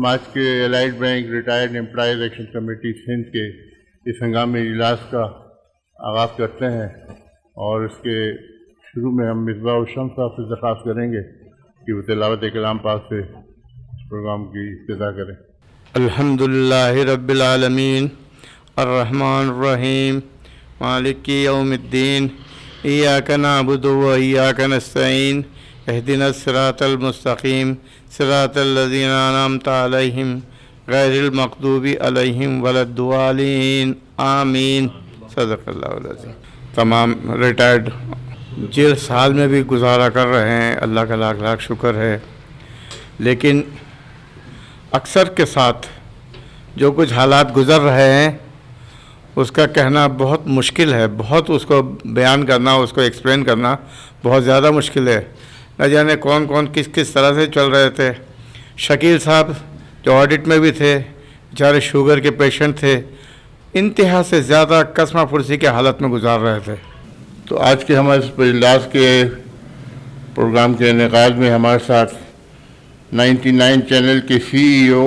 हम आज के Allied Bank retired employees action committee Sindh के इस हंगामी इजलास का आगाज़ करते हैं और इसके शुरू में हम मिसबाह उल शम्स साहब से दरख्वास्त करेंगे कि वो तिलावत कलाम पाक से इस प्रोग्राम की इब्तिदा करें। अल्हम्दुलिल्लाहि रब्बिल आलमीन अर्रहमानिर रहीम मालिकी यौमिद्दीन इय्याका नअबुदु व इय्याका नस्तईन इहदिनस सिरातल मुस्तकीम सिरातल लज़ीना अनअमता अलैहिम गैरिल मग़दूबि अलैहिम वलद्दालीन आमीन। सदक़ल्लाहुल अज़ीम। तमाम रिटायर्ड जिस हाल में भी गुजारा कर रहे हैं अल्लाह का लाख लाख शुक्र है, लेकिन अक्सर के साथ जो कुछ हालात गुज़र रहे हैं उसका कहना बहुत मुश्किल है, बहुत उसको बयान करना, उसको एक्सप्लेन करना बहुत ज़्यादा मुश्किल है। न जाने कौन कौन किस किस तरह से चल रहे थे। शकील साहब जो ऑडिट में भी थे, बेचारे शुगर के पेशेंट थे, इंतहा से ज़्यादा कसमा फुर्सी के हालत में गुजार रहे थे। तो आज के हमारे इजलास के प्रोग्राम के इनेकाद में हमारे साथ 99 चैनल के CEO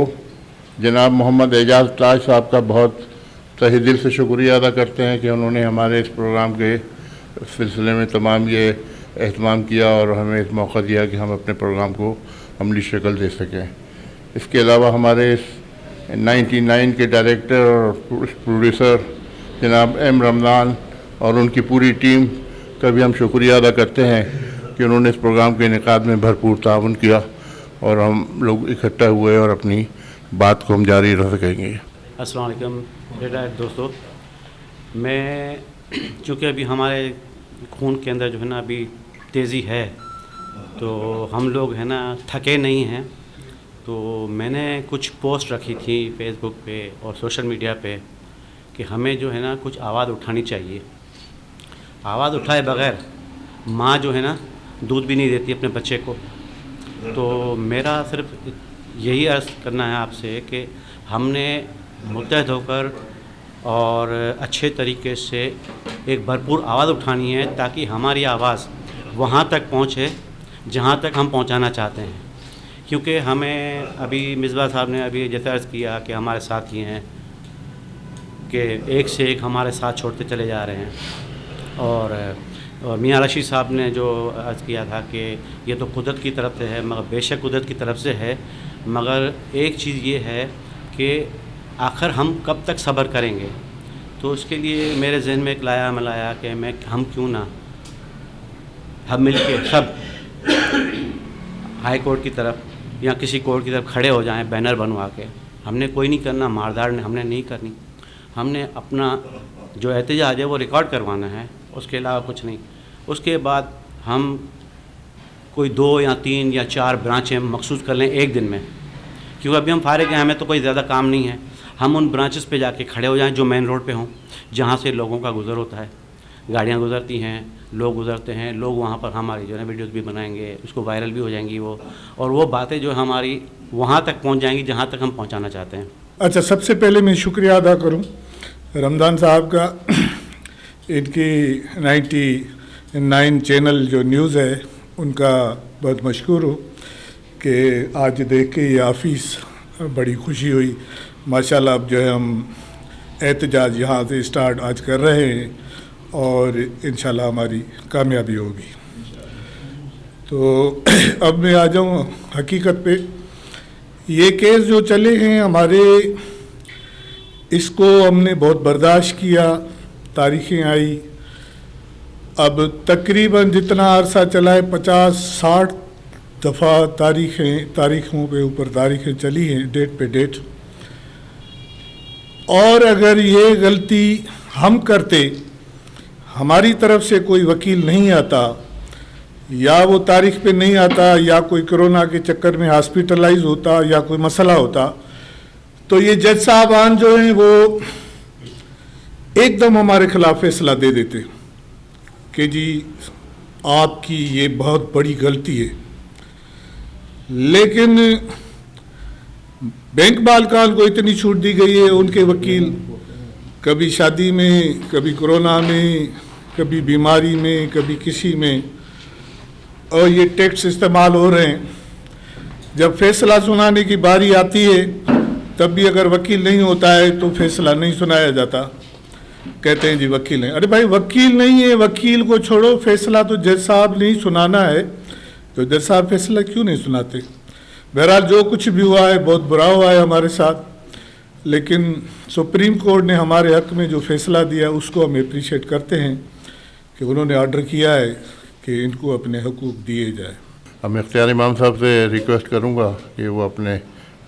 जनाब मोहम्मद एजाज ताज साहब का बहुत तहे दिल से शुक्रिया अदा करते हैं कि उन्होंने हमारे इस प्रोग्राम के सिलसिले में तमाम ये एहतमाम किया और हमें इस मौका दिया कि हम अपने प्रोग्राम को अमली शक्ल दे सकें। इसके अलावा हमारे इस 99 के डायरेक्टर और प्रोड्यूसर जनाब M रमज़ान और उनकी पूरी टीम का भी हम शुक्रिया अदा करते हैं कि उन्होंने इस प्रोग्राम के इनेकाद में भरपूर ताउन किया और हम लोग इकट्ठा हुए और अपनी बात को हम जारी रख सकेंगे। अस्सलाम वालेकुम रिटायर्ड दोस्तों, मैं चूँकि अभी हमारे खून के अंदर जो है ना अभी तेज़ी है, तो हम लोग है ना थके नहीं हैं, तो मैंने कुछ पोस्ट रखी थी फेसबुक पे और सोशल मीडिया पे कि हमें जो है ना कुछ आवाज़ उठानी चाहिए। आवाज़ उठाए बग़ैर माँ जो है ना दूध भी नहीं देती अपने बच्चे को। तो मेरा सिर्फ यही अर्ज़ करना है आपसे कि हमने मुत्तहद होकर और अच्छे तरीके से एक भरपूर आवाज़ उठानी है ताकि हमारी आवाज़ वहाँ तक पहुँचे जहाँ तक हम पहुँचाना चाहते हैं। क्योंकि हमें अभी मिसबा साहब ने अभी जैसे अर्ज़ किया कि हमारे साथी हैं कि एक से एक हमारे साथ छोड़ते चले जा रहे हैं, और मियाँ रशीद साहब ने जो अर्ज़ किया था कि ये तो कुदरत की तरफ से है, मगर बेशक कुदरत की तरफ से है, मगर एक चीज़ ये है कि आखिर हम कब तक सब्र करेंगे। तो उसके लिए मेरे जहन में एक लाया मलाया कि हम क्यों ना हम मिल के सब हाई कोर्ट की तरफ या किसी कोर्ट की तरफ खड़े हो जाएं बैनर बनवा के। हमने कोई नहीं करना, मारदार ने हमने नहीं करनी, हमने अपना जो एहतजाज है वो रिकॉर्ड करवाना है, उसके अलावा कुछ नहीं। उसके बाद हम कोई 2 या 3 या 4 ब्रांचें मखसूस कर लें एक दिन में, क्योंकि अभी हम फारिग हैं, हमें तो कोई ज़्यादा काम नहीं है। हम उन ब्रांचेस पे जाके खड़े हो जाएं जो मेन रोड पे हों, जहाँ से लोगों का गुज़र होता है, गाड़ियाँ गुज़रती हैं, लोग गुज़रते हैं, लोग वहाँ पर हमारी जो है वीडियोज़ भी बनाएंगे, उसको वायरल भी हो जाएंगी वो, और वो बातें जो हमारी वहाँ तक पहुँच जाएंगी जहाँ तक हम पहुँचाना चाहते हैं। अच्छा, सबसे पहले मैं शुक्रिया अदा करूँ रमज़ान साहब का, इनकी 99 चैनल जो न्यूज़ है उनका बहुत मशकूर हूँ कि आज देख के ये ऑफिस बड़ी खुशी हुई। माशाल्लाह अब जो है हम एहतजाज यहाँ से स्टार्ट आज कर रहे हैं और इंशाल्लाह हमारी कामयाबी होगी। तो अब मैं आ जाऊँ हकीकत पे। ये केस जो चले हैं हमारे, इसको हमने बहुत बर्दाश्त किया, तारीखें आई, अब तकरीबन जितना अरसा चला है 50-60 दफ़ा तारीखों पे ऊपर तारीखें चली हैं, डेट पे डेट। और अगर ये गलती हम करते, हमारी तरफ से कोई वकील नहीं आता या वो तारीख पे नहीं आता या कोई कोरोना के चक्कर में हॉस्पिटलाइज होता या कोई मसला होता, तो ये जज साहबान जो हैं वो एकदम हमारे खिलाफ फैसला दे देते कि जी आपकी ये बहुत बड़ी गलती है। लेकिन बैंक मालिकान को इतनी छूट दी गई है, उनके वकील कभी शादी में, कभी कोरोना में, कभी बीमारी में, कभी किसी में, और ये टैक्स इस्तेमाल हो रहे हैं। जब फैसला सुनाने की बारी आती है तब भी अगर वकील नहीं होता है तो फैसला नहीं सुनाया जाता। कहते हैं जी वकील नहीं, अरे भाई वकील नहीं है, वकील को छोड़ो, फैसला तो जज साहब ने ही सुनाना है, तो जज साहब फैसला क्यों नहीं सुनाते। बहरहाल जो कुछ भी हुआ है बहुत बुरा हुआ है हमारे साथ, लेकिन सुप्रीम कोर्ट ने हमारे हक में जो फैसला दिया उसको हम अप्रिशिएट करते हैं कि उन्होंने ऑर्डर किया है कि इनको अपने हकूक़ दिए जाए। हम इख्तियार इमाम साहब से रिक्वेस्ट करूँगा कि वो अपने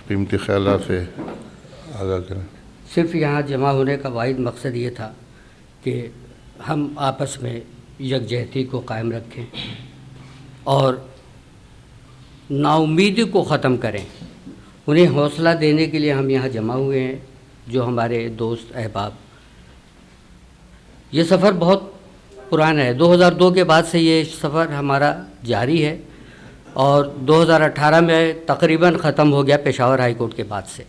कीमती ख्यालात से आगाह करें। सिर्फ यहाँ जमा होने का वाहिद मकसद ये था कि हम आपस में यकजहती को कायम रखें और नाउमीदी को ख़त्म करें। उन्हें हौसला देने के लिए हम यहाँ जमा हुए हैं, जो हमारे दोस्त अहबाब। ये सफ़र बहुत पुराना है, 2002 के बाद से ये सफ़र हमारा जारी है और 2018 में तकरीबन ख़त्म हो गया पेशावर हाई कोर्ट के बाद से।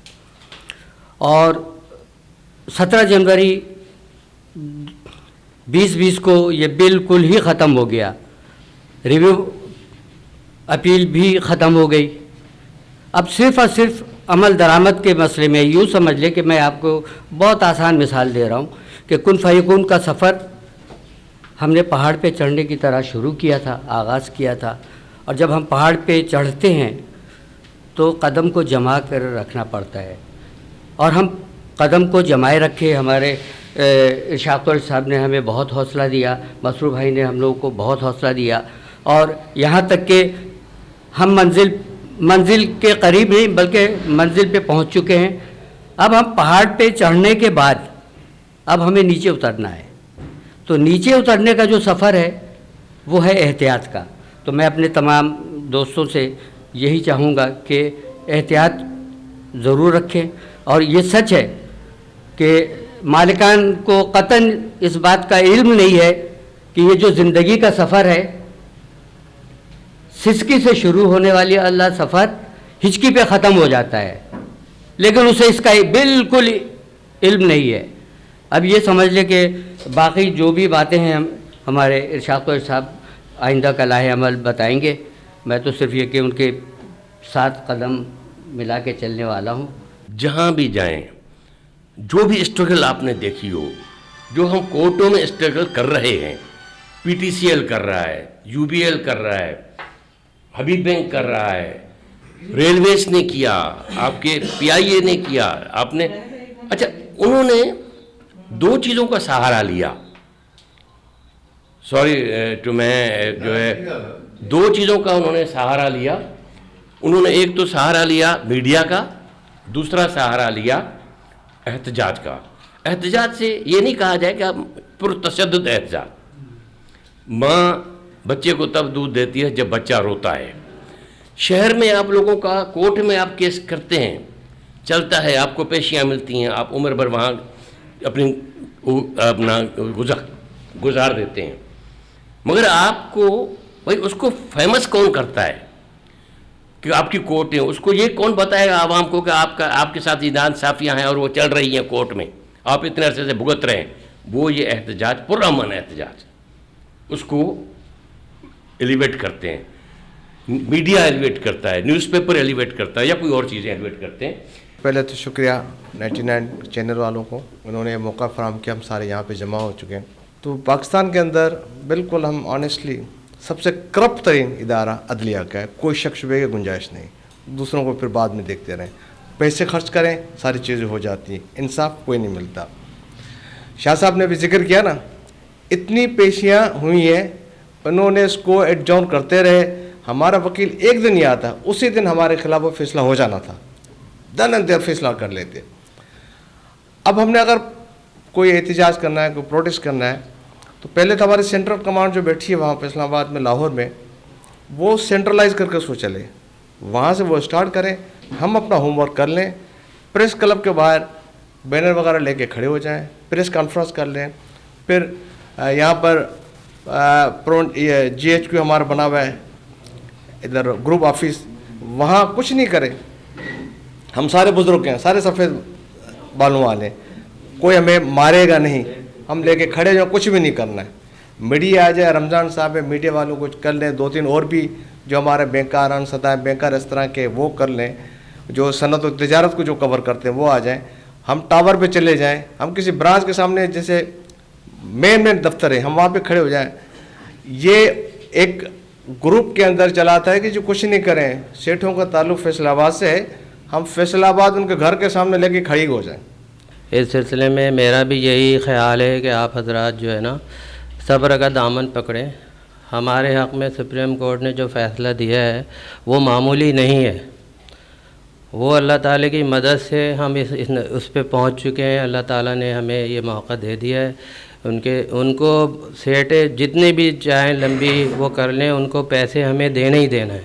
और 17 जनवरी 2020 को ये बिल्कुल ही ख़त्म हो गया, रिव्यू अपील भी ख़त्म हो गई। अब सिर्फ़ और सिर्फ अमल दरामद के मसले में यूँ समझ लें कि मैं आपको बहुत आसान मिसाल दे रहा हूँ कि कुन फ़यकून का सफ़र हमने पहाड़ पे चढ़ने की तरह शुरू किया था, आगाज़ किया था, और जब हम पहाड़ पे चढ़ते हैं तो कदम को जमा कर रखना पड़ता है, और हम कदम को जमाए रखे। हमारे इरशाद साहब ने हमें बहुत हौसला दिया, मसरूर भाई ने हम लोगों को बहुत हौसला दिया, और यहाँ तक कि हम मंजिल के करीब नहीं बल्कि मंजिल पे पहुँच चुके हैं। अब हम पहाड़ पे चढ़ने के बाद अब हमें नीचे उतरना है, तो नीचे उतरने का जो सफ़र है वो है एहतियात का। तो मैं अपने तमाम दोस्तों से यही चाहूँगा कि एहतियात ज़रूर रखें। और ये सच है कि मालिकान को कतन इस बात का इल्म नहीं है कि ये जो ज़िंदगी का सफ़र है, सिसकी से शुरू होने वाली अल्लाह सफ़र हिचकी पे ख़त्म हो जाता है, लेकिन उसे इसका बिल्कुल इल्म नहीं है। अब ये समझ लें कि बाकी जो भी बातें हैं हमारे इरशाद साहब आइंदा का लाहे अमल बताएंगे। मैं तो सिर्फ ये कि उनके साथ कदम मिला के चलने वाला हूँ। जहाँ भी जाएं, जो भी स्ट्रगल आपने देखी हो, जो हम कोर्टों में स्ट्रगल कर रहे हैं, पीटीसीएल कर रहा है, यूबीएल कर रहा है, हबीब बैंक कर रहा है, रेलवेज ने किया, आपके पीआईए ने किया, आपने अच्छा उन्होंने दो चीज़ों का सहारा लिया। सॉरी टू मैं जो है दो चीज़ों का उन्होंने सहारा लिया। उन्होंने एक तो सहारा लिया मीडिया का, दूसरा सहारा लिया एहतजाज का। एहतजाज से ये नहीं कहा जाए कि आप पुरतशद्दुद एहतजाज। माँ बच्चे को तब दूध देती है जब बच्चा रोता है। शहर में आप लोगों का कोर्ट में आप केस करते हैं, चलता है, आपको पेशियाँ मिलती हैं, आप उम्र भर वहाँ अपना गुजार देते हैं। मगर आपको भाई उसको फेमस कौन करता है कि आपकी कोर्ट है? उसको ये कौन बताएगा आवाम को कि आपके साथ ये नाइंसाफ़ियाँ हैं और वो चल रही हैं कोर्ट में, आप इतने अरसे से भुगत रहे हैं। वो ये एहतजाज, पुरअमन एहतजाज, उसको एलिवेट करते हैं, मीडिया एलिवेट करता है, न्यूज़पेपर एलिवेट करता है, या कोई और चीज़ें एलिवेट करते हैं। पहले तो शुक्रिया 99 चैनल वालों को, उन्होंने मौका फराहम किया, हम सारे यहाँ पे जमा हो चुके हैं। तो पाकिस्तान के अंदर बिल्कुल हम ऑनेस्टली सबसे करप्ट तरीन इदारा अदलिया का है, कोई शक शुबे की गुंजाइश नहीं। दूसरों को फिर बाद में देखते रहें, पैसे खर्च करें सारी चीज़ें हो जाती हैं, इंसाफ कोई नहीं मिलता। शाह साहब ने भी जिक्र किया ना, इतनी पेशियाँ हुई हैं, उन्होंने इसको एडजॉर्न करते रहे। हमारा वकील एक दिन ही आता, उसी दिन हमारे खिलाफ वो फैसला हो जाना था, दन अंत फैसला कर लेते। अब हमने अगर कोई एहतजाज करना है, कोई प्रोटेस्ट करना है, तो पहले तो हमारी सेंट्रल कमांड जो बैठी है वहाँ पर इस्लामाबाद में, लाहौर में, वो सेंट्रलाइज करके उसको चले, वहाँ से वो स्टार्ट करें, हम अपना होमवर्क कर लें, प्रेस क्लब के बाहर बैनर वगैरह लेके खड़े हो जाएं, प्रेस कॉन्फ्रेंस कर लें। फिर यहाँ पर GHQ हमारा बना हुआ है इधर ग्रुप ऑफिस, वहाँ कुछ नहीं करें, हम सारे बुजुर्ग हैं, सारे सफ़ेद बालों वाले, कोई हमें मारेगा नहीं, हम लेके खड़े जो कुछ भी नहीं करना है। मीडिया आ जाए, रमज़ान साहब है, मीडिया वालों को कर लें, 2-3 और भी जो हमारे बेकार अनसदाएँ बेकार इस तरह के वो कर लें, जो सनत और तिजारत को जो कवर करते हैं वो आ जाएं, हम टावर पे चले जाएं, हम किसी ब्रांच के सामने जैसे मेन दफ्तर है हम वहाँ पे खड़े हो जाएं। ये एक ग्रुप के अंदर चलाता है कि जो कुछ नहीं करें, सेठों का ताल्लुक़ फैसलाबाद से है, हम फैसलाबाद उनके घर के सामने लेके खड़ी हो जाएं। इस सिलसिले में मेरा भी यही ख्याल है कि आप हजरात जो है ना सब्र का दामन पकड़ें। हमारे हक़ में सुप्रीम कोर्ट ने जो फ़ैसला दिया है वो मामूली नहीं है, वो अल्लाह ताला की मदद से हम उस पे पहुँच चुके हैं। अल्लाह ताला ने हमें ये मौका दे दिया है। उनको सेठे जितनी भी चाहें लंबी वो कर लें, उनको पैसे हमें देना ही देना है,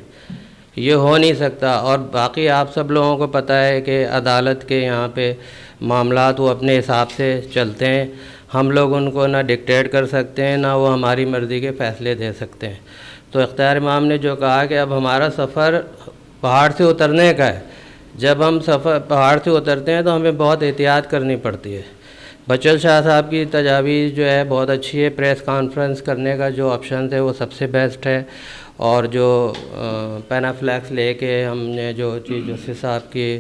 ये हो नहीं सकता। और बाकी आप सब लोगों को पता है कि अदालत के यहाँ पे मामलात वो अपने हिसाब से चलते हैं, हम लोग उनको ना डिक्टेट कर सकते हैं ना वो हमारी मर्ज़ी के फ़ैसले दे सकते हैं। तो इख्तियार इमाम ने जो कहा कि अब हमारा सफ़र पहाड़ से उतरने का है, जब हम पहाड़ से उतरते हैं तो हमें बहुत एहतियात करनी पड़ती है। बचल शाह साहब की तजावीज़ जो है बहुत अच्छी है, प्रेस कॉन्फ्रेंस करने का जो ऑप्शन है वो सबसे बेस्ट है। और जो पैनाफ्लैक्स लेके हमने जो चीफ जस्टिस साहब की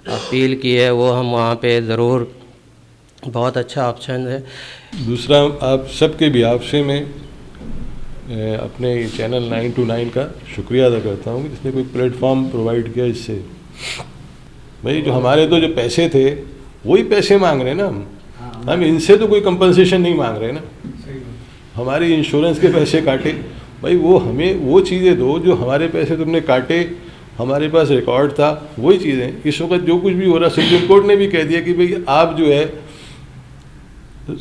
अपील की है वो हम वहाँ पे ज़रूर, बहुत अच्छा ऑप्शन है। दूसरा, आप सबके भी आपसे मैं अपने चैनल 9 to 9 का शुक्रिया अदा करता हूँ कि जिसने कोई प्लेटफॉर्म प्रोवाइड किया। इससे भाई जो हमारे तो जो पैसे थे वही पैसे मांग रहे हैं ना, हम इनसे तो कोई कंपनसेशन नहीं मांग रहे ना। हमारी इंश्योरेंस के पैसे काटे, भाई वो हमें वो चीज़ें दो जो हमारे पैसे तुमने काटे, हमारे पास रिकॉर्ड था वही चीज़ें। इस वक्त जो कुछ भी हो रहा, सुप्रीम कोर्ट ने भी कह दिया कि भाई आप जो है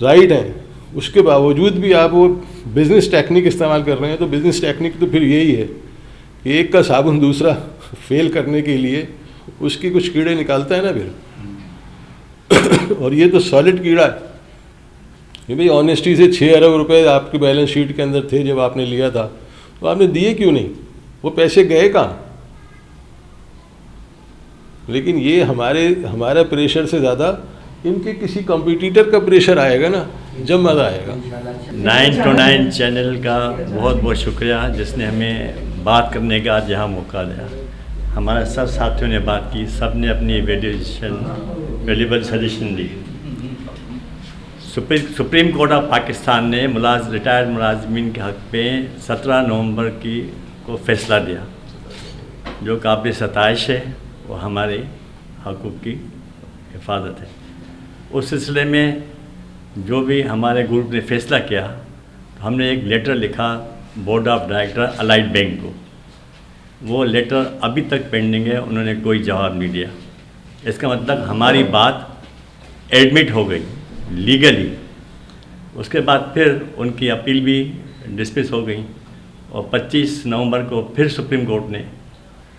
राइट हैं, उसके बावजूद भी आप वो बिज़नेस टेक्निक इस्तेमाल कर रहे हैं। तो बिज़नेस टेक्निक तो फिर यही है कि एक का साबुन दूसरा फेल करने के लिए उसके कुछ कीड़े निकालता है ना फिर और ये तो सॉलिड कीड़ा है कि भाई ऑनेस्टी से 6 अरब रुपए आपके बैलेंस शीट के अंदर थे जब आपने लिया था, तो आपने दिए क्यों नहीं? वो पैसे गए कहाँ? लेकिन ये हमारा प्रेशर से ज़्यादा इनके किसी कॉम्पिटिटर का प्रेशर आएगा ना, जब मज़ा आएगा। 9 to 9 चैनल का बहुत बहुत शुक्रिया जिसने हमें बात करने का आज यहाँ मौका दिया। हमारे सब साथियों ने बात की, सब ने अपनी valuable suggestion the. Supreme court of Pakistan ने रिटायर्ड मुलाजमीन के हक़ में 17 नवंबर को फ़ैसला दिया जो काबिल सताइश है, वो हमारे हकूक़ की हिफाजत है। उस सिलसिले में जो भी हमारे ग्रुप ने फ़ैसला किया, तो हमने एक लेटर लिखा board of director allied bank को। वो लेटर अभी तक पेंडिंग है, उन्होंने कोई जवाब नहीं दिया। इसका मतलब हमारी बात एडमिट हो गई लीगली। उसके बाद फिर उनकी अपील भी डिसमिस हो गई और 25 नवंबर को फिर सुप्रीम कोर्ट ने,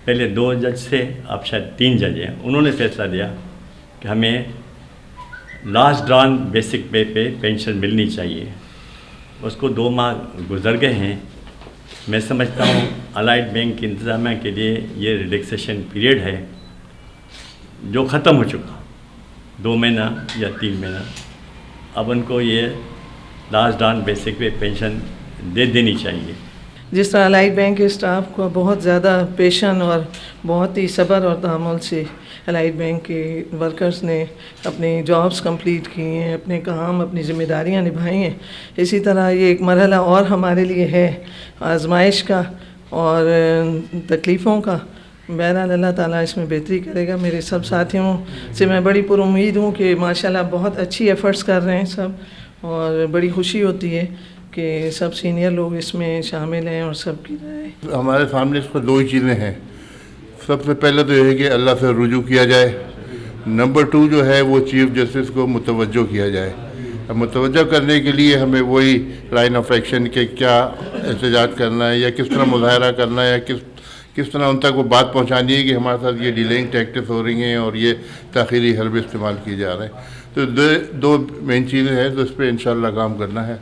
पहले 2 जज से अब शायद 3 जज हैं, उन्होंने फ़ैसला दिया कि हमें लास्ट ड्रॉन बेसिक पे पेंशन मिलनी चाहिए। उसको 2 माह गुजर गए हैं। मैं समझता हूँ अलाइड बैंक की इंतज़ामिया के लिए ये रिलैक्सेशन पीरियड है जो ख़त्म हो चुका, 2 महीना या 3 महीना। अब उनको ये लास्ट ड्रॉन बेसिक पे पेंशन दे देनी चाहिए। जिस तरह अलाइड बैंक के स्टाफ को बहुत ज़्यादा पेशन और बहुत ही सब्र और तहम्मुल से अलाइड बैंक के वर्कर्स ने अपनी जॉब्स कंप्लीट की हैं, अपने काम अपनी ज़िम्मेदारियां निभाई हैं, इसी तरह ये एक मरहला और हमारे लिए है आजमाइश का और तकलीफ़ों का। बहरहाल अल्लाह ताला इसमें बेहतरी करेगा। मेरे सब साथियों से मैं बड़ी पुरुम्मीद हूँ कि माशाल्लाह बहुत अच्छी एफ़र्ट्स कर रहे हैं सब, और बड़ी खुशी होती है कि सब सीनियर लोग इसमें शामिल हैं और सब की राय। हमारे सामने इस पर 2 ही चीज़ें हैं। सबसे पहले तो यह है कि अल्लाह से रुजू किया जाए, नंबर 2 जो है वो चीफ जस्टिस को मुतवज्जो किया जाए। अब मुतवज्जो करने के लिए हमें वही लाइन ऑफ एक्शन के क्या एहतजाज करना है या किस तरह मुजाहरा करना है या किस तरह उन तक वो बात पहुंचानी है कि हमारे साथ ये डिलेइंग टैक्टिक्स हो रही हैं और ये ताख़ीरी हरबे इस्तेमाल किए जा रहे हैं। तो 2 मेन चीज़ें हैं, तो इस पर इंशाअल्लाह काम करना है।